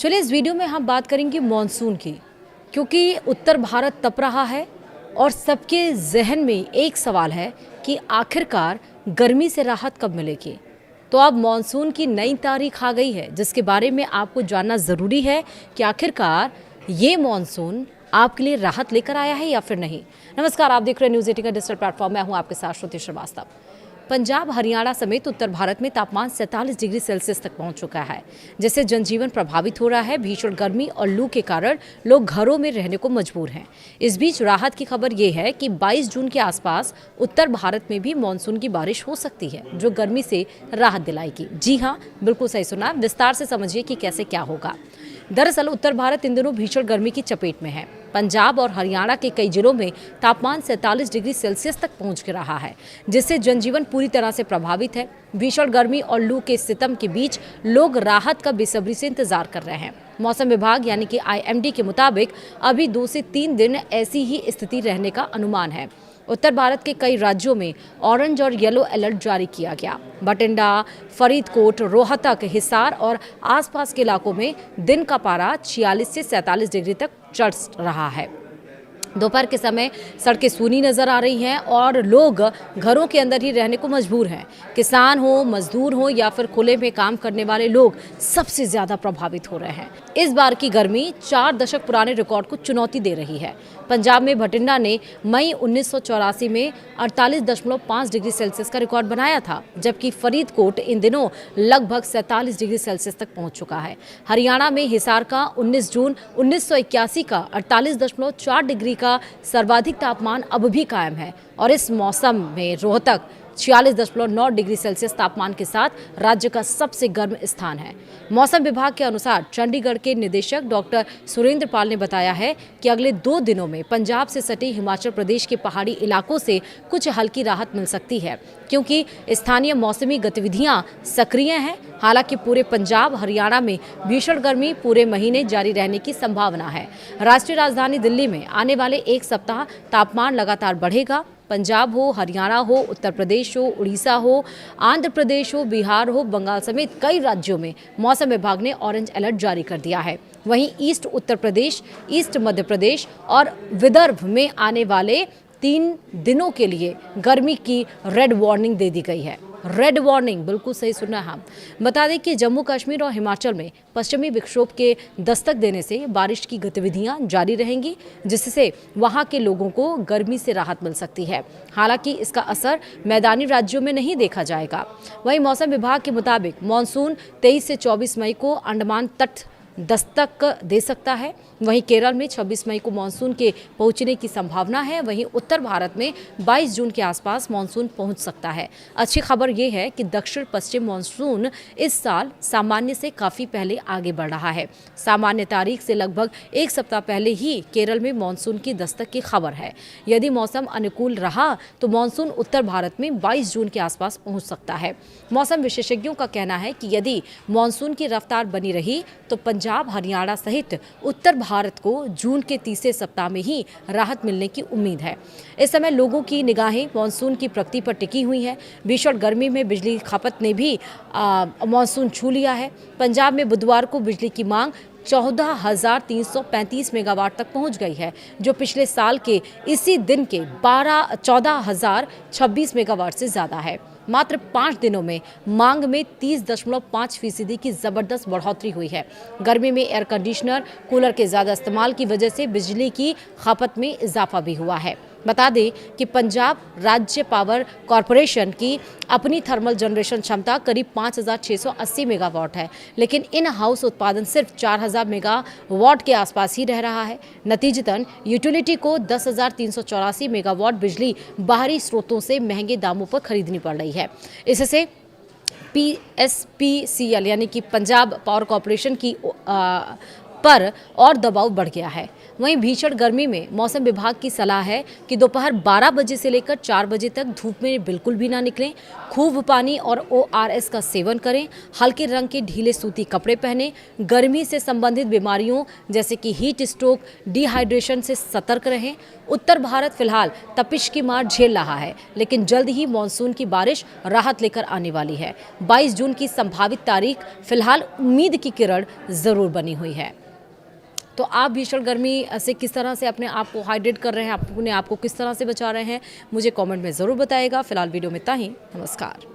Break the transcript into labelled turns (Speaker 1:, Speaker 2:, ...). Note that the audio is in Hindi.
Speaker 1: चलिए इस वीडियो में हम बात करेंगे मॉनसून की, क्योंकि उत्तर भारत तप रहा है और सबके जहन में एक सवाल है कि आखिरकार गर्मी से राहत कब मिलेगी। तो अब मॉनसून की नई तारीख आ गई है, जिसके बारे में आपको जानना ज़रूरी है कि आखिरकार ये मॉनसून आपके लिए राहत लेकर आया है या फिर नहीं। नमस्कार, आप देख रहे हैं न्यूज़ 18 का डिजिटल प्लेटफॉर्म। मैं हूं आपके साथ श्रुति श्रीवास्तव। पंजाब, हरियाणा समेत उत्तर भारत में तापमान 47 डिग्री सेल्सियस तक पहुंच चुका है, जिससे जनजीवन प्रभावित हो रहा है। भीषण गर्मी और लू के कारण लोग घरों में रहने को मजबूर हैं। इस बीच राहत की खबर ये है कि 22 जून के आसपास उत्तर भारत में भी मानसून की बारिश हो सकती है, जो गर्मी से राहत दिलाएगी। जी हाँ, बिल्कुल सही सुना। विस्तार से समझिए कि कैसे क्या होगा। दरअसल उत्तर भारत इन दिनों भीषण गर्मी की चपेट में है। पंजाब और हरियाणा के कई जिलों में तापमान 47 डिग्री सेल्सियस तक पहुंच रहा है, जिससे जनजीवन पूरी तरह से प्रभावित है। भीषण गर्मी और लू के सितम के बीच लोग राहत का बेसब्री से इंतजार कर रहे हैं। मौसम विभाग यानी कि IMD के मुताबिक अभी 2 से 3 दिन ऐसी ही स्थिति रहने का अनुमान है। उत्तर भारत के कई राज्यों में ऑरेंज और येलो अलर्ट जारी किया गया। बठिंडा, फरीदकोट, रोहतक, हिसार और आसपास के इलाकों में दिन का पारा 46 से 47 डिग्री तक चढ़ रहा है। दोपहर के समय सड़कें सूनी नजर आ रही हैं और लोग घरों के अंदर ही रहने को मजबूर हैं। किसान हो, मजदूर हो या फिर खुले में काम करने वाले लोग सबसे ज्यादा प्रभावित हो रहे हैं। इस बार की गर्मी 4 दशक पुराने रिकॉर्ड को चुनौती दे रही है। पंजाब में बठिंडा ने मई 1984 में 48.5 डिग्री सेल्सियस का रिकॉर्ड बनाया था, जबकि फरीदकोट इन दिनों लगभग 47 डिग्री सेल्सियस तक पहुंच चुका है। हरियाणा में हिसार का 19 जून 1981 का 48.4 डिग्री का सर्वाधिक तापमान अब भी कायम है और इस मौसम में रोहतक 46.9 डिग्री सेल्सियस तापमान के साथ राज्य का सबसे गर्म स्थान है। मौसम विभाग के अनुसार चंडीगढ़ के निदेशक डॉक्टर सुरेंद्र पाल ने बताया है कि अगले 2 दिनों में पंजाब से सटे हिमाचल प्रदेश के पहाड़ी इलाकों से कुछ हल्की राहत मिल सकती है, क्योंकि स्थानीय मौसमी गतिविधियां सक्रिय हैं। हालांकि पूरे पंजाब, हरियाणा में भीषण गर्मी पूरे महीने जारी रहने की संभावना है। राष्ट्रीय राजधानी दिल्ली में आने वाले 1 सप्ताह तापमान लगातार बढ़ेगा। पंजाब हो, हरियाणा हो, उत्तर प्रदेश हो, उड़ीसा हो, आंध्र प्रदेश हो, बिहार हो, बंगाल समेत कई राज्यों में मौसम विभाग ने ऑरेंज अलर्ट जारी कर दिया है। वहीं ईस्ट उत्तर प्रदेश, ईस्ट मध्य प्रदेश और विदर्भ में आने वाले 3 दिनों के लिए गर्मी की रेड वार्निंग दे दी गई है। रेड वार्निंग, बिल्कुल सही सुना है। बता दें कि जम्मू कश्मीर और हिमाचल में पश्चिमी विक्षोभ के दस्तक देने से बारिश की गतिविधियां जारी रहेंगी, जिससे वहां के लोगों को गर्मी से राहत मिल सकती है। हालांकि इसका असर मैदानी राज्यों में नहीं देखा जाएगा। वहीं मौसम विभाग के मुताबिक मानसून 23 से 24 मई को अंडमान तट दस्तक दे सकता है। वहीं केरल में 26 मई को मानसून के पहुंचने की संभावना है। वहीं उत्तर भारत में 22 जून के आसपास मानसून पहुंच सकता है। अच्छी खबर यह है कि दक्षिण पश्चिम मानसून इस साल सामान्य से काफ़ी पहले आगे बढ़ रहा है। सामान्य तारीख से लगभग 1 सप्ताह पहले ही केरल में मानसून की दस्तक की खबर है। यदि मौसम अनुकूल रहा तो मानसून उत्तर भारत में 22 जून के आसपास पहुँच सकता है। मौसम विशेषज्ञों का कहना है कि यदि मानसून की रफ्तार बनी रही तो पंजाब, हरियाणा सहित उत्तर भारत को जून के तीसरे सप्ताह में ही राहत मिलने की उम्मीद है। इस समय लोगों की निगाहें मानसून की प्रगति पर टिकी हुई है। भीषण गर्मी में बिजली खपत ने भी मानसून छू लिया है। पंजाब में बुधवार को बिजली की मांग 14,335 मेगावाट तक पहुंच गई है, जो पिछले साल के इसी दिन के 14,026 मेगावाट से ज़्यादा है। मात्र 5 दिनों में मांग में 30.5% की जबरदस्त बढ़ोतरी हुई है। गर्मी में एयर कंडीशनर, कूलर के ज़्यादा इस्तेमाल की वजह से बिजली की खपत में इजाफा भी हुआ है। बता दें कि पंजाब राज्य पावर कॉरपोरेशन की अपनी थर्मल जनरेशन क्षमता करीब 5,680 मेगावाट है, लेकिन इन हाउस उत्पादन सिर्फ 4,000 मेगावाट के आसपास ही रह रहा है। नतीजतन यूटिलिटी को 10,384 मेगावाट बिजली बाहरी स्रोतों से महंगे दामों पर खरीदनी पड़ रही है। इससे PSPCL यानी कि पंजाब पावर कॉरपोरेशन की पर और दबाव बढ़ गया है। वहीं भीषण गर्मी में मौसम विभाग की सलाह है कि दोपहर 12 बजे से लेकर 4 बजे तक धूप में बिल्कुल भी ना निकलें। खूब पानी और ORS का सेवन करें। हल्के रंग के ढीले सूती कपड़े पहनें। गर्मी से संबंधित बीमारियों जैसे कि हीट स्ट्रोक, डिहाइड्रेशन से सतर्क रहें। उत्तर भारत फिलहाल तपिश की मार झेल रहा है, लेकिन जल्द ही मानसून की बारिश राहत लेकर आने वाली है। 22 जून की संभावित तारीख फिलहाल उम्मीद की किरण जरूर बनी हुई है। तो आप भीषण गर्मी से किस तरह से अपने आप को हाइड्रेट कर रहे हैं, अपने आप को किस तरह से बचा रहे हैं, मुझे कमेंट में ज़रूर बताइएगा। फिलहाल वीडियो में इतना ही। नमस्कार।